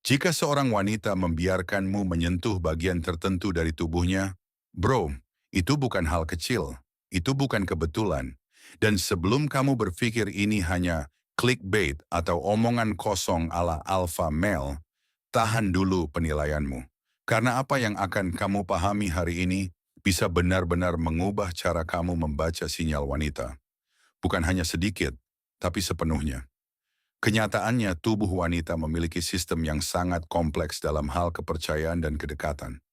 Jika seorang wanita membiarkanmu menyentuh bagian tertentu dari tubuhnya, bro, itu bukan hal kecil, itu bukan kebetulan. Dan sebelum kamu berpikir ini hanya clickbait atau omongan kosong ala alpha male, tahan dulu penilaianmu. Karena apa yang akan kamu pahami hari ini bisa benar-benar mengubah cara kamu membaca sinyal wanita. Bukan hanya sedikit, tapi sepenuhnya. Kenyataannya, tubuh wanita memiliki sistem yang sangat kompleks dalam hal kepercayaan dan kedekatan.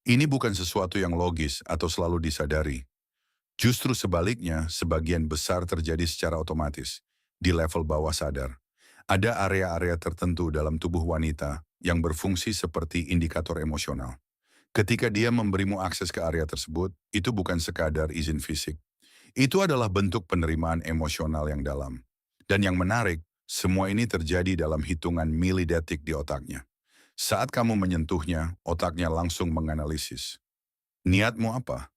Ini bukan sesuatu yang logis atau selalu disadari. Justru sebaliknya, sebagian besar terjadi secara otomatis, di level bawah sadar. Ada area-area tertentu dalam tubuh wanita yang berfungsi seperti indikator emosional. Ketika dia memberimu akses ke area tersebut, itu bukan sekadar izin fisik. Itu adalah bentuk penerimaan emosional yang dalam. Dan yang menarik, semua ini terjadi dalam hitungan milidetik di otaknya. Saat kamu menyentuhnya, otaknya langsung menganalisis. Niatmu apa?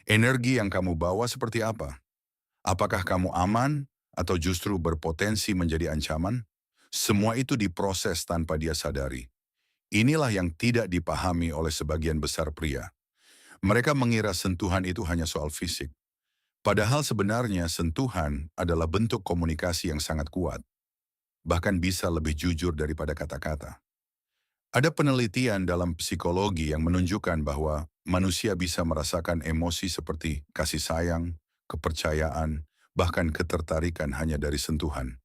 Energi yang kamu bawa seperti apa? Apakah kamu aman atau justru berpotensi menjadi ancaman? Semua itu diproses tanpa dia sadari. Inilah yang tidak dipahami oleh sebagian besar pria. Mereka mengira sentuhan itu hanya soal fisik. Padahal sebenarnya sentuhan adalah bentuk komunikasi yang sangat kuat, bahkan bisa lebih jujur daripada kata-kata. Ada penelitian dalam psikologi yang menunjukkan bahwa manusia bisa merasakan emosi seperti kasih sayang, kepercayaan, bahkan ketertarikan hanya dari sentuhan.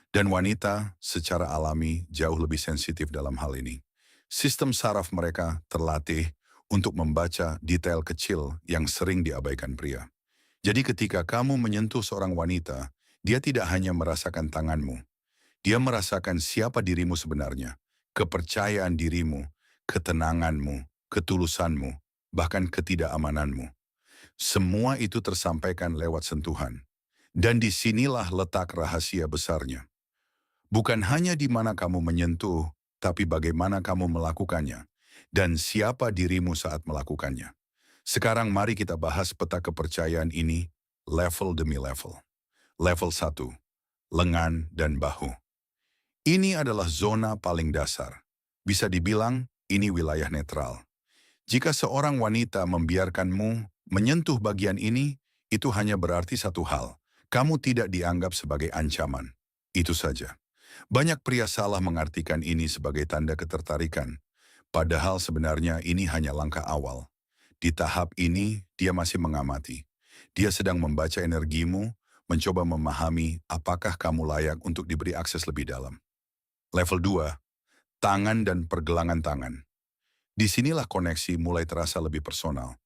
Dan wanita secara alami jauh lebih sensitif dalam hal ini. Sistem saraf mereka terlatih untuk membaca detail kecil yang sering diabaikan pria. Jadi ketika kamu menyentuh seorang wanita, dia tidak hanya merasakan tanganmu, dia merasakan siapa dirimu sebenarnya, kepercayaan dirimu, ketenanganmu, ketulusanmu, bahkan ketidakamananmu. Semua itu tersampaikan lewat sentuhan. Dan disinilah letak rahasia besarnya. Bukan hanya di mana kamu menyentuh, tapi bagaimana kamu melakukannya, dan siapa dirimu saat melakukannya. Sekarang mari kita bahas peta kepercayaan ini level demi level. Level 1, lengan dan bahu. Ini adalah zona paling dasar. Bisa dibilang ini wilayah netral. Jika seorang wanita membiarkanmu menyentuh bagian ini, itu hanya berarti satu hal. Kamu tidak dianggap sebagai ancaman. Itu saja. Banyak pria salah mengartikan ini sebagai tanda ketertarikan. Padahal sebenarnya ini hanya langkah awal. Di tahap ini, dia masih mengamati. Dia sedang membaca energimu, mencoba memahami apakah kamu layak untuk diberi akses lebih dalam. Level 2, tangan dan pergelangan tangan. Disinilah koneksi mulai terasa lebih personal.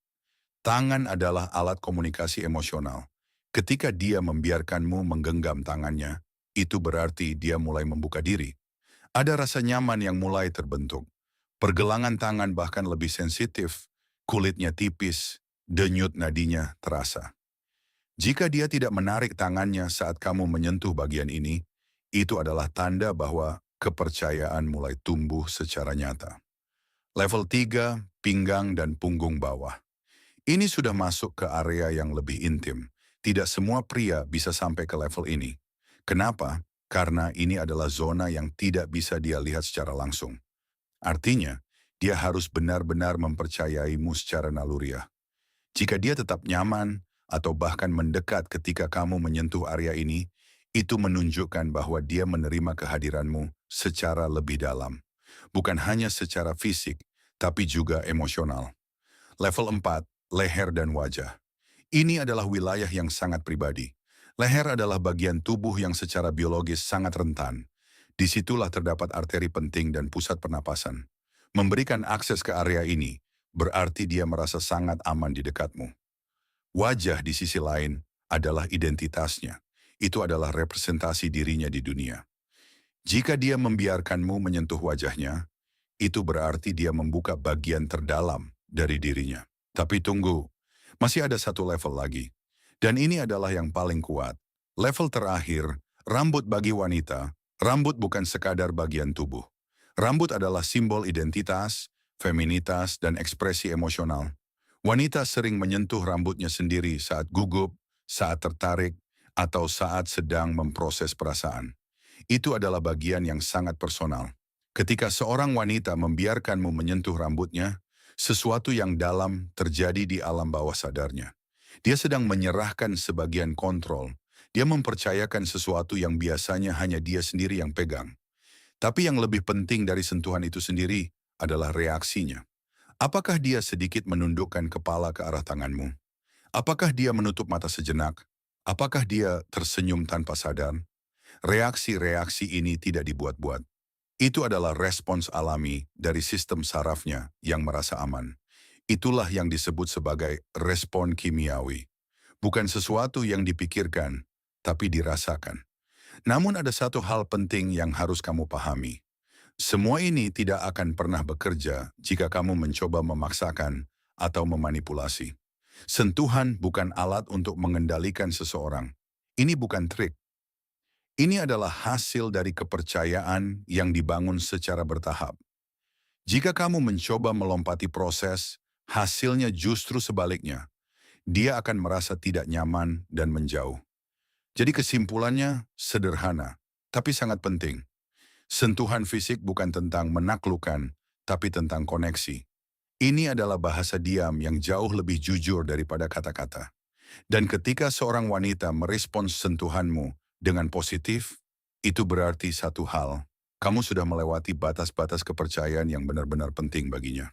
Tangan adalah alat komunikasi emosional. Ketika dia membiarkanmu menggenggam tangannya, itu berarti dia mulai membuka diri. Ada rasa nyaman yang mulai terbentuk. Pergelangan tangan bahkan lebih sensitif, kulitnya tipis, denyut nadinya terasa. Jika dia tidak menarik tangannya saat kamu menyentuh bagian ini, itu adalah tanda bahwa kepercayaan mulai tumbuh secara nyata. Level 3, pinggang dan punggung bawah. Ini sudah masuk ke area yang lebih intim. Tidak semua pria bisa sampai ke level ini. Kenapa? Karena ini adalah zona yang tidak bisa dia lihat secara langsung. Artinya, dia harus benar-benar mempercayaimu secara naluriah. Jika dia tetap nyaman atau bahkan mendekat ketika kamu menyentuh area ini, itu menunjukkan bahwa dia menerima kehadiranmu secara lebih dalam. Bukan hanya secara fisik, tapi juga emosional. Level 4, leher dan wajah. Ini adalah wilayah yang sangat pribadi. Leher adalah bagian tubuh yang secara biologis sangat rentan. Disitulah terdapat arteri penting dan pusat pernapasan. Memberikan akses ke area ini, berarti dia merasa sangat aman di dekatmu. Wajah di sisi lain adalah identitasnya. Itu adalah representasi dirinya di dunia. Jika dia membiarkanmu menyentuh wajahnya, itu berarti dia membuka bagian terdalam dari dirinya. Tapi tunggu, masih ada satu level lagi. Dan ini adalah yang paling kuat. Level terakhir, rambut bagi wanita. Rambut bukan sekadar bagian tubuh. Rambut adalah simbol identitas, feminitas, dan ekspresi emosional. Wanita sering menyentuh rambutnya sendiri saat gugup, saat tertarik, atau saat sedang memproses perasaan. Itu adalah bagian yang sangat personal. Ketika seorang wanita membiarkanmu menyentuh rambutnya, sesuatu yang dalam terjadi di alam bawah sadarnya. Dia sedang menyerahkan sebagian kontrol. Dia mempercayakan sesuatu yang biasanya hanya dia sendiri yang pegang. Tapi yang lebih penting dari sentuhan itu sendiri adalah reaksinya. Apakah dia sedikit menundukkan kepala ke arah tanganmu? Apakah dia menutup mata sejenak? Apakah dia tersenyum tanpa sadar? Reaksi-reaksi ini tidak dibuat-buat. Itu adalah respons alami dari sistem sarafnya yang merasa aman. Itulah yang disebut sebagai respon kimiawi. Bukan sesuatu yang dipikirkan, tapi dirasakan. Namun ada satu hal penting yang harus kamu pahami. Semua ini tidak akan pernah bekerja jika kamu mencoba memaksakan atau memanipulasi. Sentuhan bukan alat untuk mengendalikan seseorang. Ini bukan trik. Ini adalah hasil dari kepercayaan yang dibangun secara bertahap. Jika kamu mencoba melompati proses, hasilnya justru sebaliknya. Dia akan merasa tidak nyaman dan menjauh. Jadi kesimpulannya sederhana, tapi sangat penting. Sentuhan fisik bukan tentang menaklukkan, tapi tentang koneksi. Ini adalah bahasa diam yang jauh lebih jujur daripada kata-kata. Dan ketika seorang wanita merespons sentuhanmu dengan positif, itu berarti satu hal. Kamu sudah melewati batas-batas kepercayaan yang benar-benar penting baginya.